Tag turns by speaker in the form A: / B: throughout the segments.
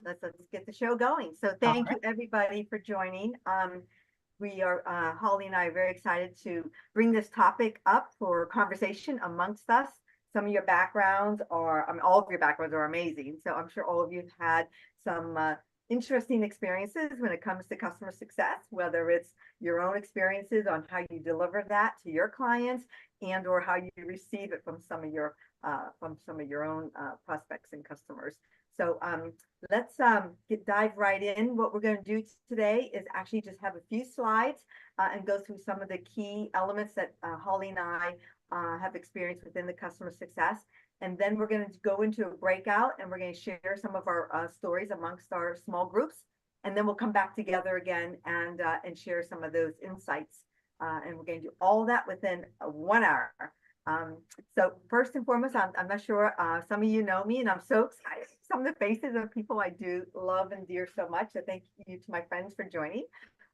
A: Let's get the show going. So
B: All
A: thank
B: right.
A: you everybody for joining. We are Holly and I are very excited to bring this topic up for conversation amongst us. Some of your backgrounds are, I mean, all of your backgrounds are amazing. So I'm sure all of you have had some interesting experiences when it comes to customer success, whether it's your own experiences on how you deliver that to your clients and or how you receive it from some of your own prospects and customers. So let's dive right in. What we're going to do today is actually just have a few slides and go through some of the key elements that Holly and I have experienced within the customer success. And then we're going to go into a breakout and we're going to share some of our stories amongst our small groups. And then we'll come back together again and share some of those insights. And we're going to do all that within 1 hour. So first and foremost, I'm not sure, some of you know me and I'm so excited. Some of the faces of people I do love and dear so much. So thank you to my friends for joining.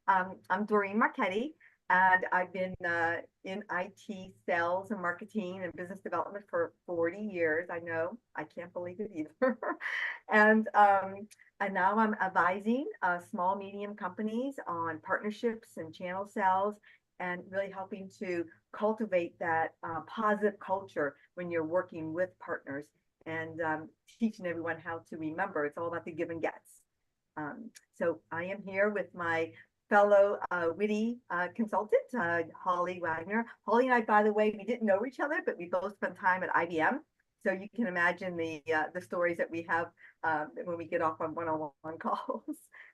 A: I'm Doreen Marchetti and I've been in IT sales and marketing and business development for 40 years. I know, I can't believe it either. And now I'm advising small, medium companies on partnerships and channel sales and really helping to cultivate that positive culture when you're working with partners and teaching everyone how to remember it's all about the give and gets. So I am here with my fellow witty consultant, Holly Wagner. Holly and I, by the way, we didn't know each other, but we both spent time at IBM. So you can imagine the stories that we have when we get off on one-on-one calls.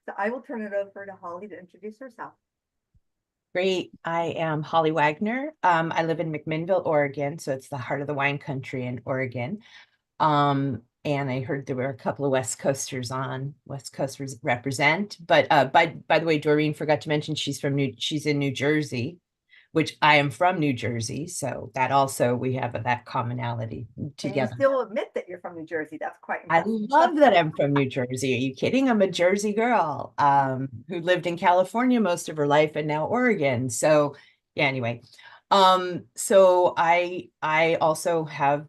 A: So I will turn it over to Holly to introduce herself.
B: Great. I am Holly Wagner. I live in McMinnville, Oregon, so it's the heart of the wine country in Oregon. And I heard there were a couple of West Coasters on. West Coasters represent. But by the way, Doreen forgot to mention she's in New Jersey, which I am from New Jersey. So that also we have that commonality together.
A: And you still admit that you're from New Jersey. That's quite
B: I
A: impressive.
B: love that I'm from New Jersey. Are you kidding? I'm a Jersey girl who lived in California most of her life and now Oregon. So yeah, anyway. So I also have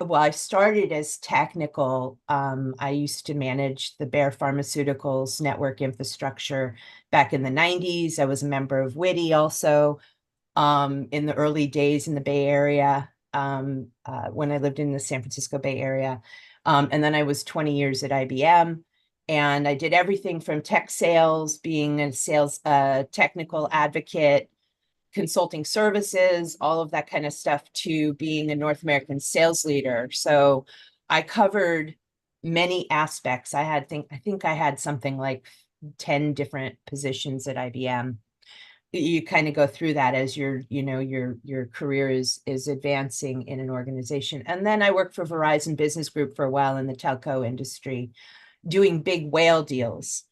B: well, I started as technical. I used to manage the Bayer Pharmaceuticals network infrastructure back in the 90s. I was a member of Witty also in the early days in the Bay Area when I lived in the San Francisco Bay Area. And then I was 20 years at IBM. And I did everything from tech sales, being a sales technical advocate, consulting services, all of that kind of stuff, to being a North American sales leader. So I covered many aspects. I think I had something like 10 different positions at IBM. You kind of go through that as your career is advancing in an organization. And then I worked for Verizon Business Group for a while in the telco industry, doing big whale deals.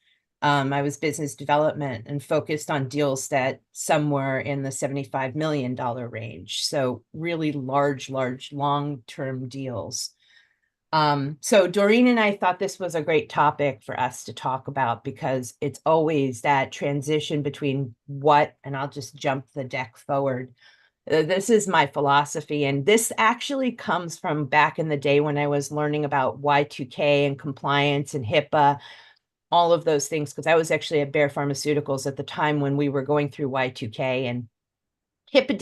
B: I was business development and focused on deals that somewhere in the $75 million range. So really large, long-term deals. So Doreen and I thought this was a great topic for us to talk about because it's always that transition between and I'll just jump the deck forward. This is my philosophy, and this actually comes from back in the day when I was learning about Y2K and compliance and HIPAA, all of those things, because I was actually at Bayer Pharmaceuticals at the time when we were going through Y2K, and HIPAA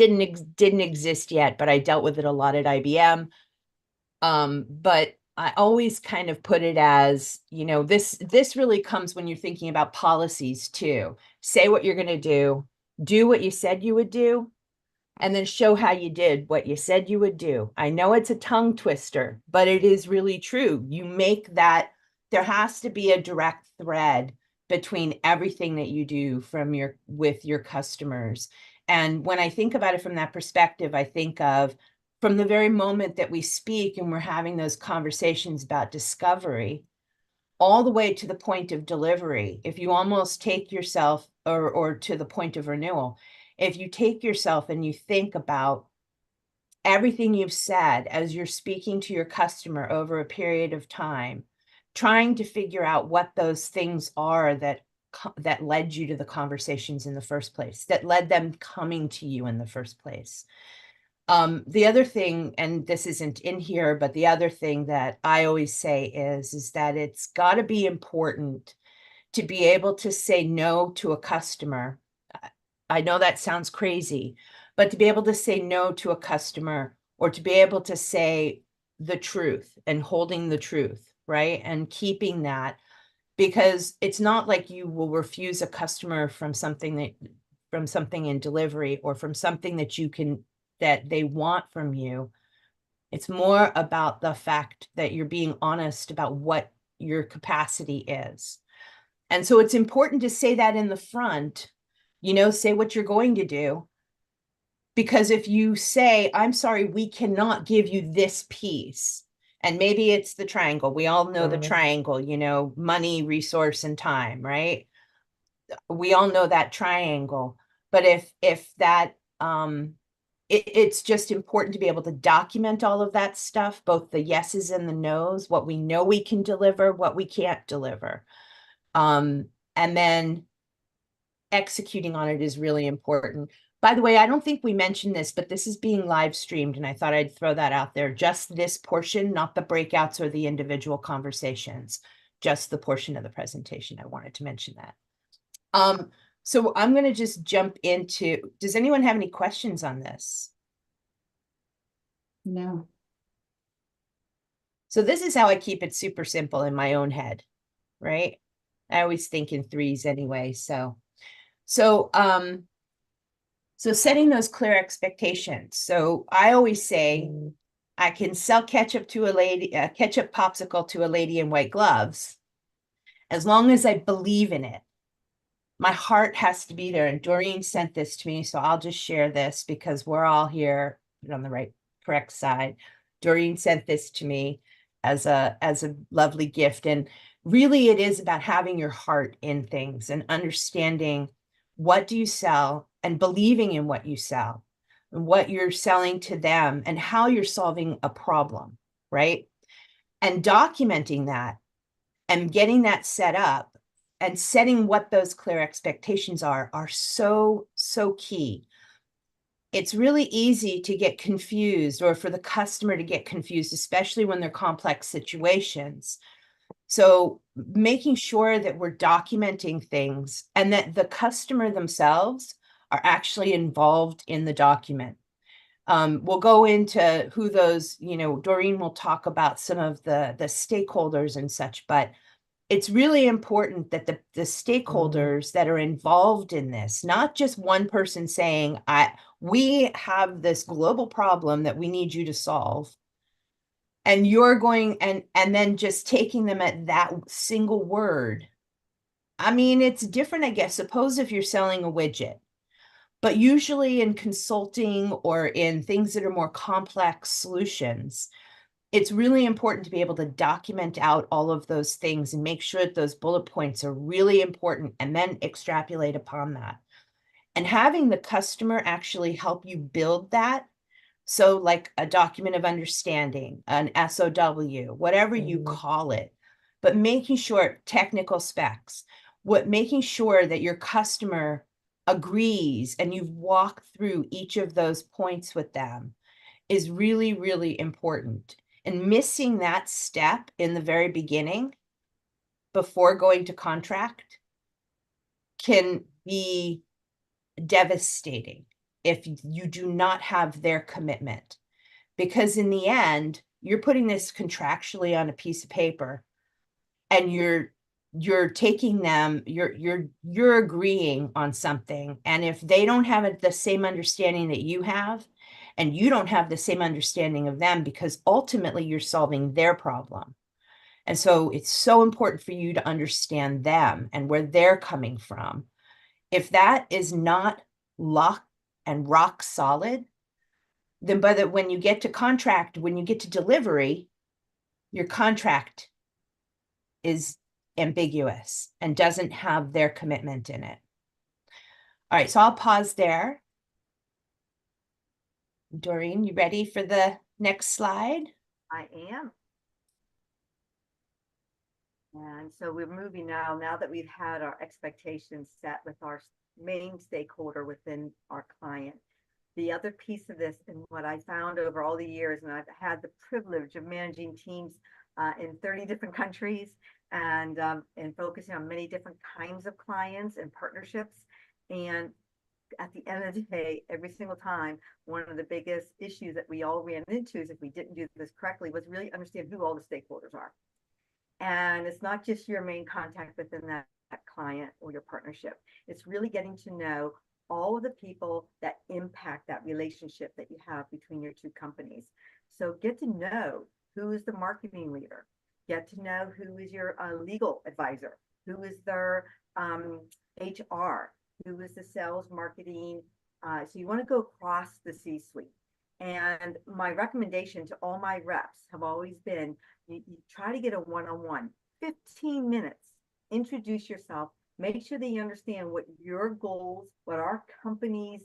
B: didn't exist yet, but I dealt with it a lot at IBM. But I always kind of put it as, this really comes when you're thinking about policies too. Say what you're going to do what you said you would do, and then show how you did what you said you would do. I know it's a tongue twister, but it is really true. You make that, there has to be a direct thread between everything that you do with your customers. And when I think about it from that perspective, I think of from the very moment that we speak and we're having those conversations about discovery, all the way to the point of delivery. If you almost take yourself or to the point of renewal, if you take yourself and you think about everything you've said as you're speaking to your customer over a period of time, trying to figure out what those things are that led you to the conversations in the first place, that led them coming to you in the first place. The other thing, and this isn't in here, but the other thing that I always say is that it's got to be important to be able to say no to a customer. I know that sounds crazy, but to be able to say no to a customer, or to be able to say the truth and holding the truth, right? And keeping that, because it's not like you will refuse a customer from something in delivery, or from something that they want from you. It's more about the fact that you're being honest about what your capacity is. And so it's important to say that in the front, say what you're going to do. Because if you say, I'm sorry, we cannot give you this piece, and maybe it's the triangle. We all know the triangle, money, resource, and time, right? We all know that triangle. But if that, it's just important to be able to document all of that stuff, both the yeses and the nos, what we know we can deliver, what we can't deliver. And then executing on it is really important. By the way, I don't think we mentioned this, but this is being live streamed, and I thought I'd throw that out there. Just this portion, not the breakouts or the individual conversations, just the portion of the presentation. I wanted to mention that. So I'm going to just jump into, does anyone have any questions on this?
C: No.
B: So this is how I keep it super simple in my own head, right? I always think in threes anyway. So setting those clear expectations. So I always say, I can sell ketchup to a lady, ketchup popsicle to a lady in white gloves, as long as I believe in it. My heart has to be there. And Doreen sent this to me, so I'll just share this because we're all here on the correct side. Doreen sent this to me as a lovely gift. And really it is about having your heart in things and understanding what do you sell and believing in what you sell and what you're selling to them and how you're solving a problem, right? And documenting that and getting that set up and setting what those clear expectations are so key. It's really easy to get confused, or for the customer to get confused, especially when they're complex situations. So making sure that we're documenting things and that the customer themselves are actually involved in the document. We'll go into who those, Doreen will talk about some of the stakeholders and such, but it's really important that the stakeholders that are involved in this, not just one person saying, we have this global problem that we need you to solve. And you're going and then just taking them at that single word. I mean, it's different, I guess. Suppose if you're selling a widget, but usually in consulting or in things that are more complex solutions, it's really important to be able to document out all of those things and make sure that those bullet points are really important, and then extrapolate upon that. And having the customer actually help you build that. So like a document of understanding, an SOW, whatever you call it, but making sure technical specs, making sure that your customer agrees and you've walked through each of those points with them is really, really important. And missing that step in the very beginning before going to contract can be devastating if you do not have their commitment. Because in the end, you're putting this contractually on a piece of paper, and you're taking them, you're agreeing on something. And if they don't have the same understanding that you have, and you don't have the same understanding of them, because ultimately you're solving their problem. And so it's so important for you to understand them and where they're coming from. If that is not locked and rock solid, then when you get to contract, when you get to delivery, your contract is ambiguous and doesn't have their commitment in it. All right, so I'll pause there. Doreen, you ready for the next slide?
A: I am. And so we're moving now that we've had our expectations set with our main stakeholder within our client. The other piece of this, and what I found over all the years, and I've had the privilege of managing teams in 30 different countries and focusing on many different kinds of clients and partnerships. And at the end of the day, every single time, one of the biggest issues that we all ran into is if we didn't do this correctly was really understand who all the stakeholders are. And it's not just your main contact within that client or your partnership. It's really getting to know all of the people that impact that relationship that you have between your two companies. So get to know who is the marketing leader, get to know who is your legal advisor, who is their HR, who is the sales marketing. So you want to go across the C-suite. And my recommendation to all my reps have always been you try to get a one-on-one, 15 minutes, introduce yourself, make sure that you understand what your goals, what our company's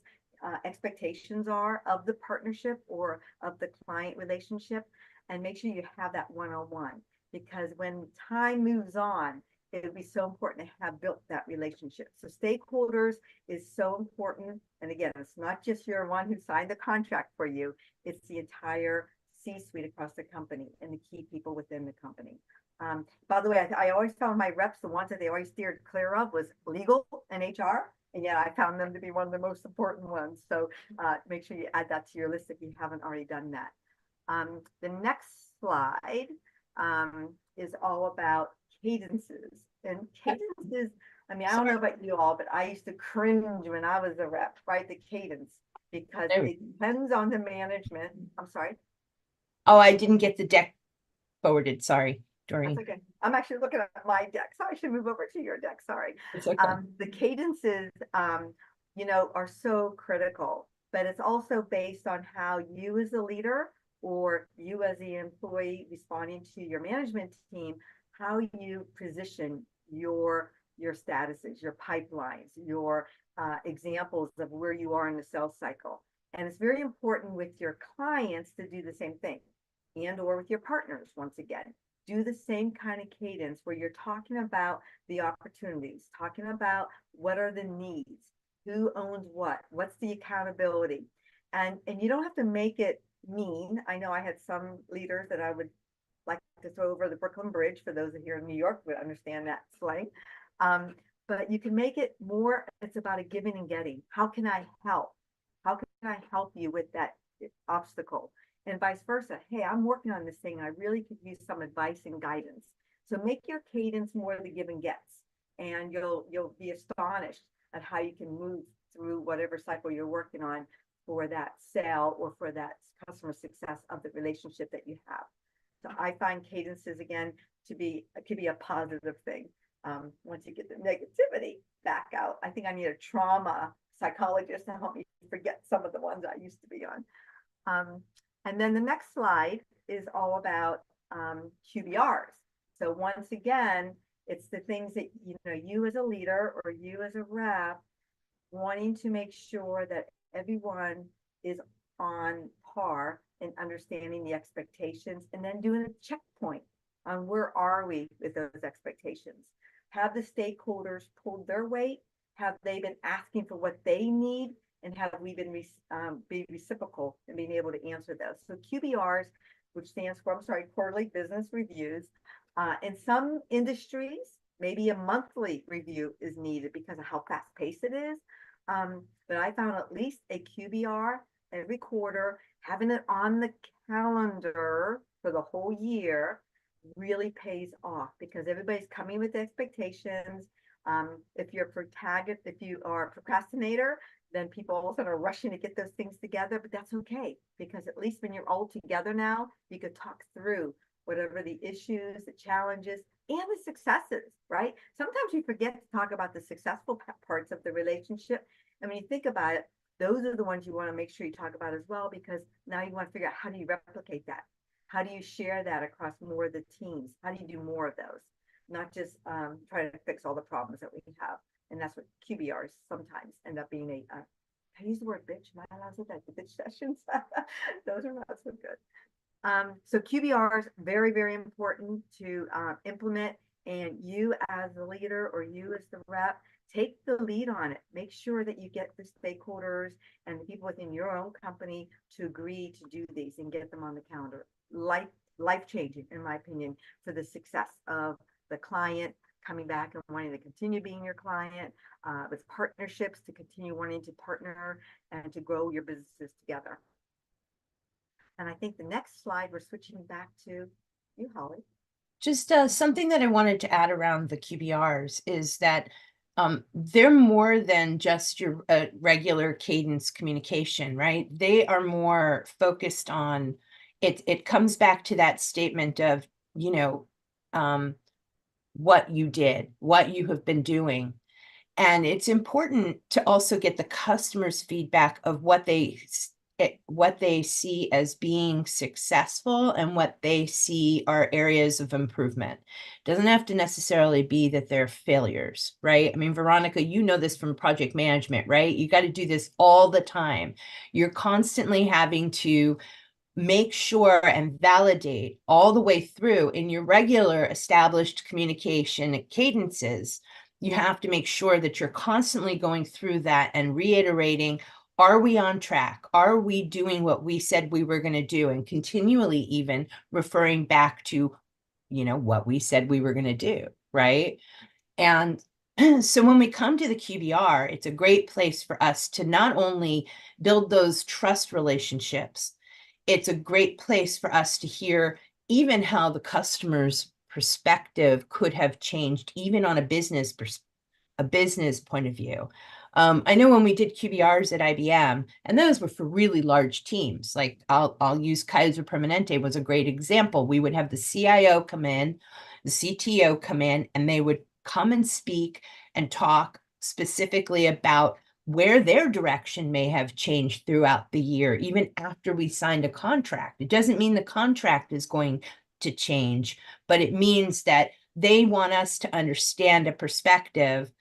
A: expectations are of the partnership or of the client relationship, and make sure you have that one-on-one. Because when time moves on, it would be so important to have built that relationship. So stakeholders is so important. And again, it's not just your one who signed the contract for you, it's the entire C-suite across the company and the key people within the company. By the way, I always found my reps, the ones that they always steered clear of was legal and HR. And yet I found them to be one of the most important ones. So make sure you add that to your list if you haven't already done that. The next slide is all about cadences. And cadences, I mean, I don't know about you all, but I used to cringe when I was a rep, right? The cadence, because it depends on the management. I'm sorry.
B: Oh, I didn't get the deck forwarded. Sorry, Doreen.
A: That's okay. I'm actually looking at my deck, so I should move over to your deck. Sorry.
B: It's okay.
A: The cadences, you know, are so critical, but it's also based on how you as a leader or you as the employee responding to your management team, how you position your statuses, your pipelines, your examples of where you are in the sales cycle. And it's very important with your clients to do the same thing, and or with your partners. Once again, do the same kind of cadence where you're talking about the opportunities, talking about what are the needs, who owns what, what's the accountability. And you don't have to make it mean. I know I had some leaders that I would like to throw over the Brooklyn Bridge, for those here in New York would understand that slang. But you can make it more, it's about a giving and getting. How can I help? How can I help you with that obstacle? And vice versa. Hey, I'm working on this thing. I really could use some advice and guidance. So make your cadence more the give and gets, and you'll be astonished at how you can move through whatever cycle you're working on for that sale or for that customer success of the relationship that you have. So I find cadences again to be could be a positive thing. Once you get the negativity back out, I think I need a trauma psychologist to help me forget some of the ones I used to be on. And then the next slide is all about QBRs. So once again, it's the things that you as a leader or you as a rep wanting to make sure that everyone is on par in understanding the expectations, and then doing a checkpoint on where are we with those expectations. Have the stakeholders pulled their weight? Have they been asking for what they need? And have we been be reciprocal in being able to answer those? So QBRs, which stands for, quarterly business reviews. In some industries, maybe a monthly review is needed because of how fast paced it is. But I found at least a QBR every quarter, having it on the calendar for the whole year really pays off, because everybody's coming with expectations. If you are a procrastinator, then people all of a sudden are rushing to get those things together, but that's okay, because at least when you're all together now, you could talk through whatever the issues, the challenges, and the successes, right? Sometimes you forget to talk about the successful parts of the relationship. And when you think about it, those are the ones you want to make sure you talk about as well, because now you want to figure out, how do you replicate that? How do you share that across more of the teams? How do you do more of those? Not just try to fix all the problems that we have. And that's what QBRs sometimes end up being I use the word bitch. Am I allowed to say that? The bitch sessions? Those are not so good. So QBRs, very, very important to implement. And you as the leader or you as the rep, take the lead on it. Make sure that you get the stakeholders and the people within your own company to agree to do these and get them on the calendar. Life changing, in my opinion, for the success of the client coming back and wanting to continue being your client, with partnerships to continue wanting to partner and to grow your businesses together. And I think the next slide, we're switching back to you, Holly.
B: Just something that I wanted to add around the QBRs is that they're more than just your regular cadence communication, right? They are more focused on it. It comes back to that statement of, you know, what you did, what you have been doing. And it's important to also get the customer's feedback of what they see as being successful and what they see are areas of improvement. Doesn't have to necessarily be that they're failures, right? I mean, Veronica, you know this from project management, right? You got to do this all the time. You're constantly having to make sure and validate all the way through in your regular established communication cadences. You have to make sure that you're constantly going through that and reiterating, are we on track? Are we doing what we said we were going to do? And continually even referring back to, you know, what we said we were going to do, right? And so when we come to the QBR, it's a great place for us to not only build those trust relationships, it's a great place for us to hear even how the customer's perspective could have changed, even on a business point of view. I know when we did QBRs at IBM, and those were for really large teams, like I'll use Kaiser Permanente was a great example. We would have the CIO come in, the CTO come in, and they would come and speak and talk specifically about where their direction may have changed throughout the year, even after we signed a contract. It doesn't mean the contract is going to change, but it means that they want us to understand a perspective,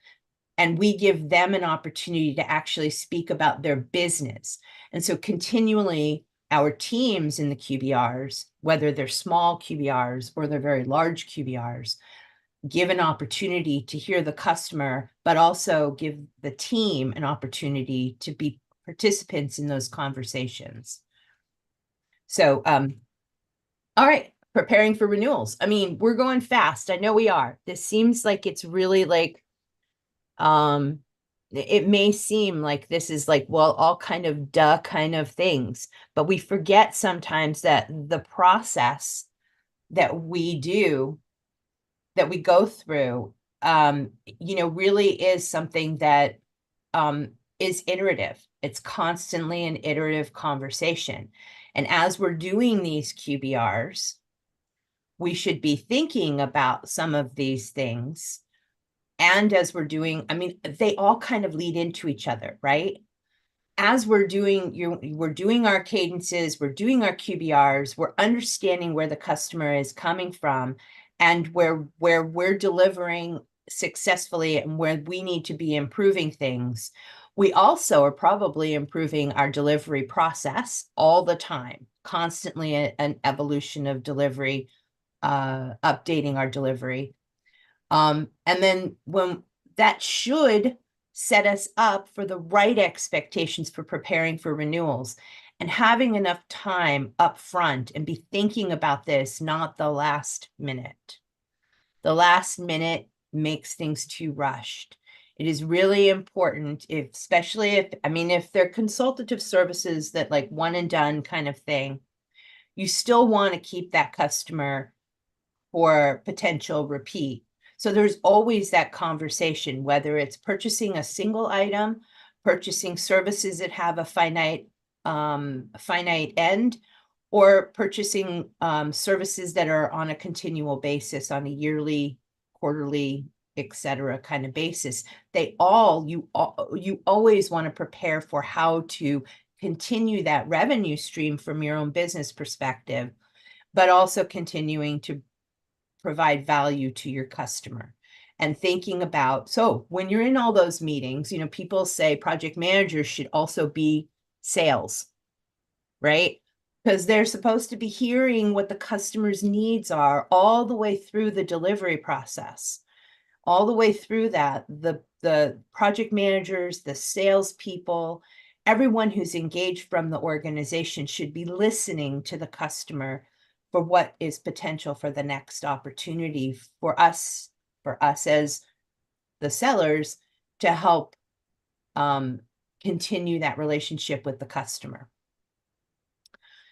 B: and we give them an opportunity to actually speak about their business. And so continually, our teams in the QBRs, whether they're small QBRs or they're very large QBRs, give an opportunity to hear the customer, but also give the team an opportunity to be participants in those conversations. So, all right, preparing for renewals. I mean, we're going fast. I know we are. This seems like it's really like, it may seem like this is like, well, all kind of duh kind of things, but we forget sometimes that the process that we do, that we go through, you know, really is something that is iterative. It's constantly an iterative conversation. And as we're doing these QBRs, we should be thinking about some of these things. And as we're doing, I mean, they all kind of lead into each other, right? As we're doing our cadences, we're doing our QBRs, we're understanding where the customer is coming from and where we're delivering successfully and where we need to be improving things. We also are probably improving our delivery process all the time, constantly an evolution of delivery, updating our delivery. And then when that should set us up for the right expectations for preparing for renewals and having enough time up front and be thinking about this, not the last minute. The last minute makes things too rushed. It is really important, especially if they're consultative services that like one and done kind of thing, you still want to keep that customer for potential repeat. So there's always that conversation, whether it's purchasing a single item, purchasing services that have a finite end, or purchasing services that are on a continual basis, on a yearly, quarterly, etc. kind of basis. You always want to prepare for how to continue that revenue stream from your own business perspective, but also continuing to provide value to your customer. And thinking about, so when you're in all those meetings, you know, people say project managers should also be sales, right? because they're supposed to be hearing what the customer's needs are all the way through the delivery process. All the way through that, the project managers, the salespeople, everyone who's engaged from the organization should be listening to the customer for what is potential for the next opportunity for us as the sellers to help continue that relationship with the customer.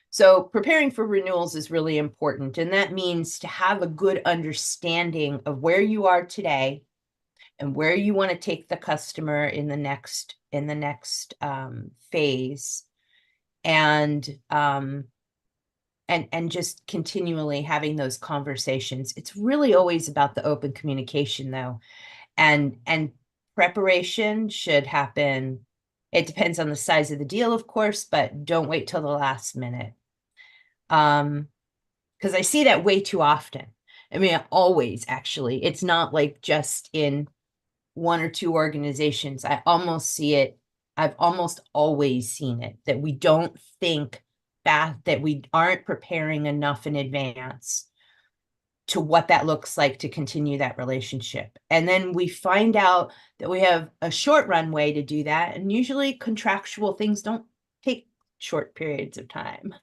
B: So preparing for renewals is really important, and that means to have a good understanding of where you are today and where you want to take the customer in the next phase, and just continually having those conversations. It's really always about the open communication, though, and preparation should happen. It depends on the size of the deal, of course, but don't wait till the last minute. Because I see that way too often. I mean, always, actually. It's not like just in one or two organizations. I almost see it. I've almost always seen it, that we don't think that we aren't preparing enough in advance to what that looks like to continue that relationship. And then we find out that we have a short runway to do that. And usually contractual things don't take short periods of time.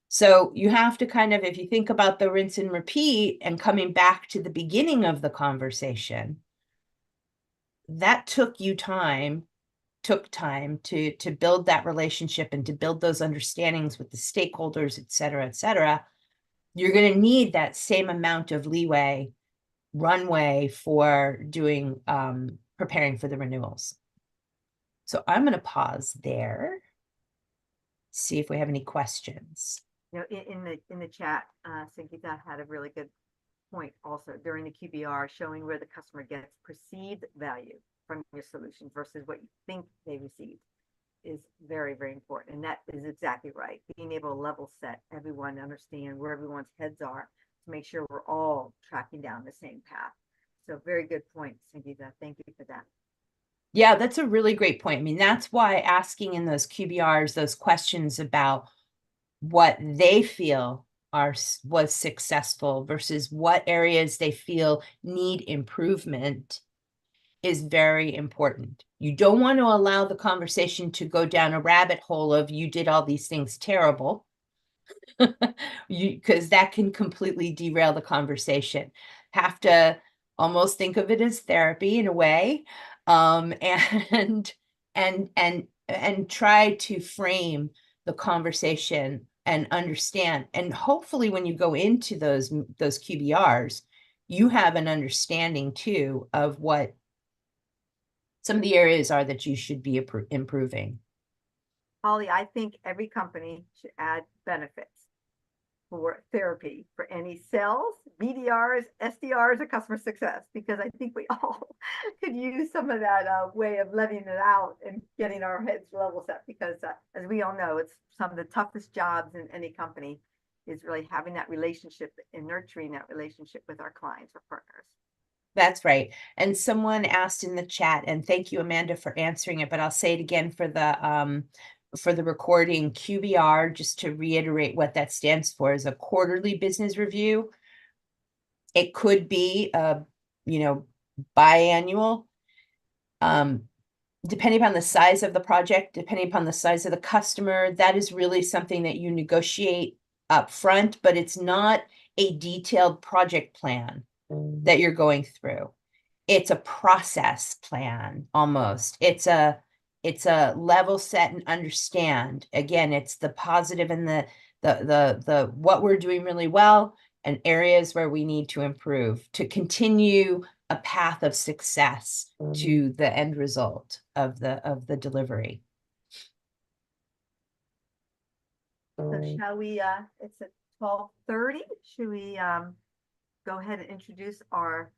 B: So you have to kind of, if you think about the rinse and repeat and coming back to the beginning of the conversation, that took time to build that relationship and to build those understandings with the stakeholders, et cetera, et cetera. You're going to need that same amount of runway for doing, preparing for the renewals. So I'm going to pause there, see if we have any questions.
A: You know, in the chat, Sangeeta had a really good point also during the QBR, showing where the customer gets perceived value from your solution versus what you think they received is very, very important. And that is exactly right. Being able to level set everyone, understand where everyone's heads are to make sure we're all tracking down the same path. So very good point, Sangeeta. Thank you for that.
B: Yeah, that's a really great point. I mean, that's why asking in those QBRs, those questions about what they feel was successful versus what areas they feel need improvement is very important. You don't want to allow the conversation to go down a rabbit hole of you did all these things terrible, because that can completely derail the conversation. Have to almost think of it as therapy in a way, and try to frame the conversation and understand. And hopefully when you go into those QBRs, you have an understanding too of what some of the areas are that you should be improving.
A: Holly, I think every company should add benefits for therapy for any sales, BDRs, SDRs, or customer success, because I think we all could use some of that way of letting it out and getting our heads level set, because as we all know, it's some of the toughest jobs in any company is really having that relationship and nurturing that relationship with our clients or partners.
B: That's right. And someone asked in the chat, and thank you, Amanda, for answering it, but I'll say it again for the recording. QBR, just to reiterate what that stands for, is a quarterly business review. It could be biannual, depending upon the size of the project, depending upon the size of the customer. That is really something that you negotiate up front, but it's not a detailed project plan that you're going through. It's a process plan almost. It's a level set and understand. Again, it's the positive and the what we're doing really well and areas where we need to improve to continue a path of success to the end result of the delivery.
A: So shall we, it's at 12:30. Should we go ahead and introduce our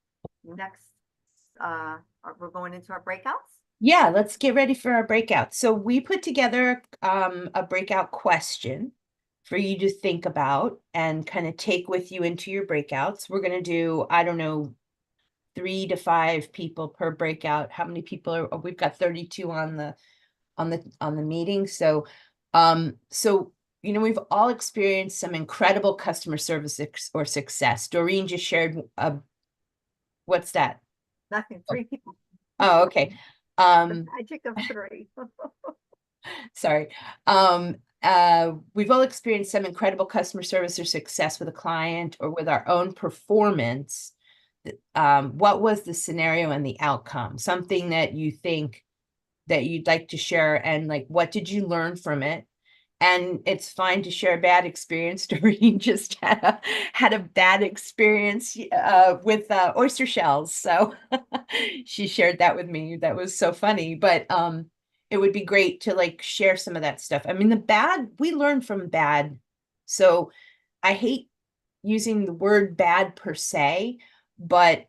A: next, we're going into our breakouts?
B: Yeah, let's get ready for our breakout. So we put together a breakout question for you to think about and kind of take with you into your breakouts. We're going to do, I don't know, 3 to 5 people per breakout. How many people are, we've got 32 on the meeting. So we've all experienced some incredible customer service or success. Doreen just shared, what's that?
A: Nothing,
B: Oh,
A: 3 people,
B: oh, okay.
A: the magic of 3.
B: Sorry. We've all experienced some incredible customer service or success with a client or with our own performance. What was the scenario and the outcome? Something that you think that you'd like to share, and like, what did you learn from it? And it's fine to share a bad experience. Doreen just had a bad experience with oyster shells, so she shared that with me. That was so funny. But it would be great to like share some of that stuff. I mean, the bad, we learn from bad. So I hate using the word bad per se, but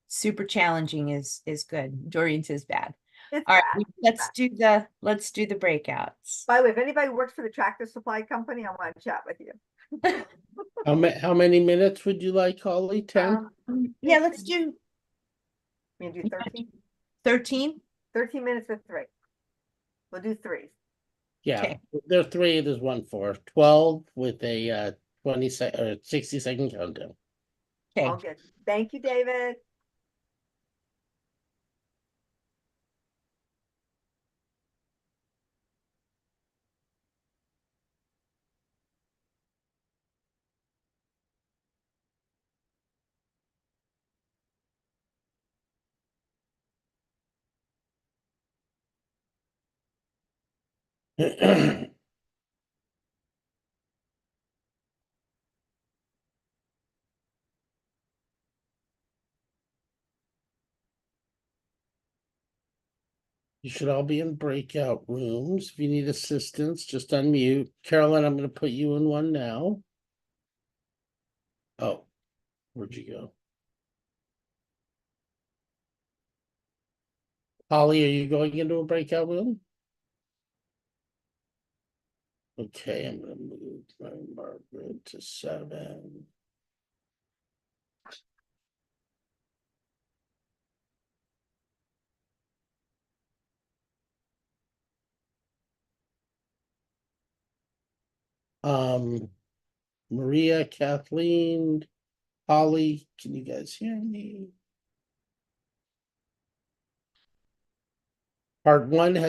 B: super challenging is good. Doreen says bad.
A: It's
B: All right,
A: bad.
B: let's do the breakouts.
A: By the way, if anybody works for the Tractor Supply Company, I want to chat with you.
C: How many minutes would you like, Holly? 10?
B: Yeah, let's do
A: You do 13?
B: 13.
A: 13 minutes with 3. We'll do 3s.
C: Yeah,
B: Okay.
C: there are 3, there's 1 4. 12 with a 20 or 60-second countdown.
A: All
B: Okay.
A: good. Thank you, David.
C: You should all be in breakout rooms. If you need assistance, just unmute. Carolyn, I'm going to put you in one now. Oh, where'd you go? Holly, are you going into a breakout room? Okay, I'm going to move my Margaret to 7. Maria, Kathleen, Holly, can you guys hear me? Part 1 has